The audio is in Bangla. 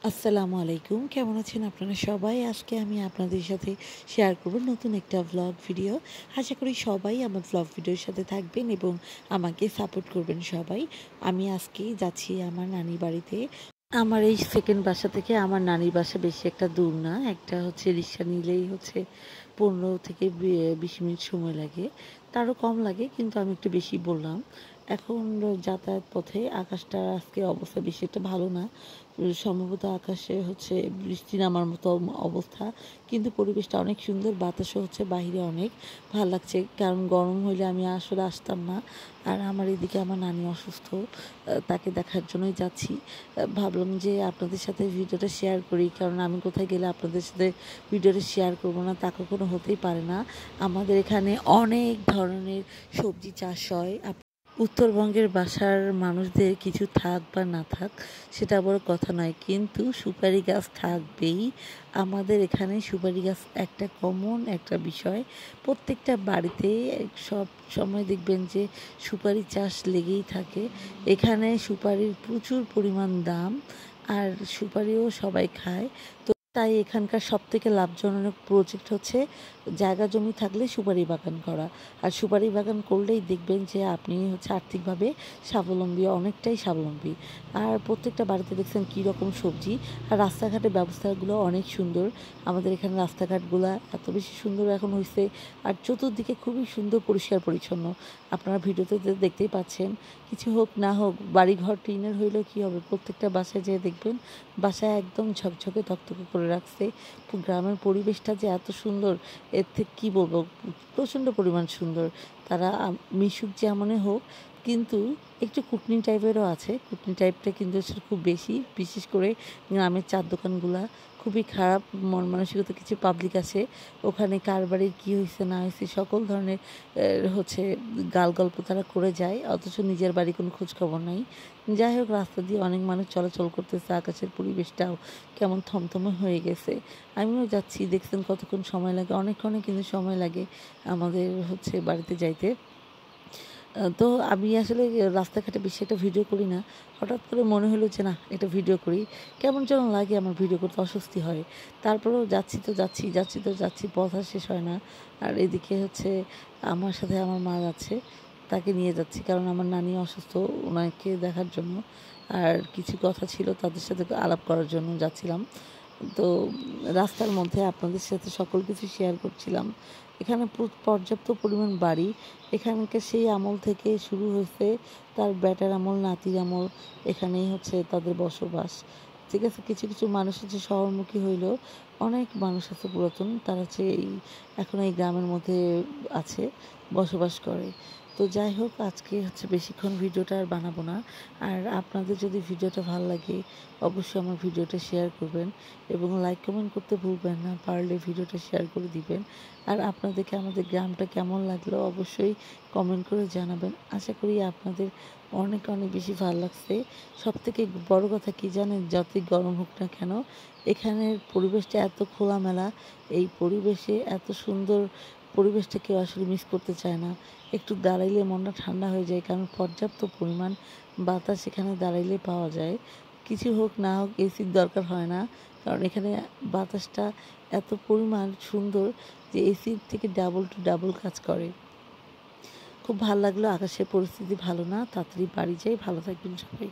আসসালামু আলাইকুম। কেমন আছেন আপনারা সবাই? আজকে আমি আপনাদের সাথে শেয়ার করব নতুন একটা ভ্লগ ভিডিও। আশা করি সবাই আমার ভ্লগ ভিডিওর সাথে থাকবেন এবং আমাকে সাপোর্ট করবেন সবাই। আমি আজকে যাচ্ছি আমার নানির বাড়িতে। আমার এই সেকেন্ড বাসা থেকে আমার নানির বাসা বেশি একটা দূর না। একটা হচ্ছে রিক্সা নিলেই হচ্ছে ১৫ থেকে ২০ মিনিট সময় লাগে। তারও কম লাগে কিন্তু আমি একটু বেশি বললাম। এখন যাতায়াত পথে আকাশটার আজকে অবস্থা বেশি একটা ভালো না। সম্ভবত আকাশে হচ্ছে বৃষ্টি নামার মতো অবস্থা। কিন্তু পরিবেশটা অনেক সুন্দর। বাতাসও হচ্ছে বাহিরে অনেক ভাল লাগছে। কারণ গরম হইলে আমি আসলে আসতাম না। আর আমার এদিকে আমার নানি অসুস্থ। তাকে দেখার জন্যই যাচ্ছি। ভাবলাম যে আপনাদের সাথে ভিডিওটা শেয়ার করি। কারণ আমি কোথায় গেলে আপনাদের সাথে ভিডিওটা শেয়ার করব না তা কখনো হতেই পারে না। আমাদের এখানে অনেক ধরনের সবজি চাষ হয়। উত্তরবঙ্গের বাসার মানুষদের কিছু থাক বা না থাক সেটা বড় কথা নয়, কিন্তু সুপারি গাছ থাকবেই। আমাদের এখানে সুপারি গাছ একটা কমন একটা বিষয়। প্রত্যেকটা বাড়িতে সব সময় দেখবেন যে সুপারি চাষ লেগেই থাকে। এখানে সুপারির প্রচুর পরিমাণ দাম, আর সুপারিও সবাই খায়। তো তাই এখানকার সবথেকে লাভজনক প্রজেক্ট হচ্ছে জায়গা জমি থাকলে সুপারি বাগান করা। আর সুপারি বাগান করলেই দেখবেন যে আপনি হচ্ছে আর্থিকভাবে স্বাবলম্বী, অনেকটাই স্বাবলম্বী। আর প্রত্যেকটা বাড়িতে দেখছেন কী রকম সবজি। আর রাস্তাঘাটের ব্যবস্থাগুলো অনেক সুন্দর। আমাদের এখানে রাস্তাঘাটগুলো এত বেশি সুন্দর এখন হয়েছে। আর চতুর্দিকে খুবই সুন্দর পরিষ্কার পরিচ্ছন্ন। আপনারা ভিডিওতে দেখতেই পাচ্ছেন। কিছু হোক না হোক, বাড়িঘর টিনের হইলেও কী হবে, প্রত্যেকটা বাসায় যেয়ে দেখবেন বাসায় একদম ঝকঝকে তকতকে করে রাখছে। গ্রামের পরিবেশটা যে এত সুন্দর, এর থেকে কী বলবো, প্রচণ্ড পরিমাণ সুন্দর। তারা মিশুক যেমনই হোক, কিন্তু একটু কুটনি টাইপেরও আছে। কুটনি টাইপটা কিন্তু আসলে খুব বেশি, বিশেষ করে গ্রামের চার দোকানগুলা খুবই খারাপ মন মানসিকতা। কিছু পাবলিক আছে ওখানে কার বাড়ির কী হয়েছে না হয়েছে সকল ধরনের হচ্ছে গাল গল্প তারা করে যায়, অথচ নিজের বাড়ি কোনো খোঁজখবর নাই। যাই হোক, রাস্তা দিয়ে অনেক মানুষ চলাচল করতেছে, আকাশের পরিবেশটাও কেমন থমথমে হয়ে গেছে। আমিও যাচ্ছি, দেখছেন কতক্ষণ সময় লাগে, অনেকক্ষণে কিন্তু সময় লাগে আমাদের হচ্ছে বাড়িতে যাইতে। তো আমি আসলে রাস্তাঘাটে বেশি একটা ভিডিও করি না। হঠাৎ করে মনে হলো যে না, একটা ভিডিও করি। কেমন যেন লাগে, আমার ভিডিও করতে অস্বস্তি হয়। তারপরেও যাচ্ছি তো যাচ্ছি, যাচ্ছি তো যাচ্ছি, পথ আর শেষ হয় না। আর এদিকে হচ্ছে আমার সাথে আমার মা যাচ্ছে, তাকে নিয়ে যাচ্ছি। কারণ আমার নানি অসুস্থ, ওনাকে দেখার জন্য। আর কিছু কথা ছিল তাদের সাথে আলাপ করার জন্য যাচ্ছিলাম। তো রাস্তার মধ্যে আপনাদের সাথে সকল কিছু শেয়ার করছিলাম। এখানে পর্যাপ্ত পরিমাণ বাড়ি। এখানকার সেই আমল থেকে শুরু হয়েছে, তার ব্যাটার আমল, নাতির আমল, এখানেই হচ্ছে তাদের বসবাস। ঠিক আছে, কিছু কিছু মানুষ হচ্ছে শহরমুখী হইলেও অনেক মানুষ আছে পুরাতন, তারা হচ্ছে এখন এই গ্রামের মধ্যে আছে, বসবাস করে। তো যাই হোক, আজকে হচ্ছে বেশিক্ষণ ভিডিওটা আর বানাবো না। আর আপনাদের যদি ভিডিওটা ভালো লাগে অবশ্যই আমার ভিডিওটা শেয়ার করবেন এবং লাইক কমেন্ট করতে ভুলবেন না। পারলে ভিডিওটা শেয়ার করে দিবেন। আর আপনাদেরকে আমাদের গ্রামটা কেমন লাগলো অবশ্যই কমেন্ট করে জানাবেন। আশা করি আপনাদের অনেক অনেক বেশি ভালো লাগছে। সবথেকে বড় কথা কী জানেন, যতই গরম হোক না কেন, এখানের পরিবেশটা এত খোলামেলা। এই পরিবেশে এত সুন্দর পরিবেশটা কেউ আসলে মিস করতে চায় না। একটু দাঁড়াইলে মনটা ঠান্ডা হয়ে যায়, কারণ পর্যাপ্ত পরিমাণ বাতাস এখানে দাঁড়াইলে পাওয়া যায়। কিছু হোক না হোক এসির দরকার হয় না, কারণ এখানে বাতাসটা এত পরিমাণ সুন্দর যে এসির থেকে ডাবল টু ডাবল কাজ করে। খুব ভালো লাগলো। আকাশের পরিস্থিতি ভালো না, তাড়াতাড়ি বাড়ি যাই। ভালো থাকবেন সবাই।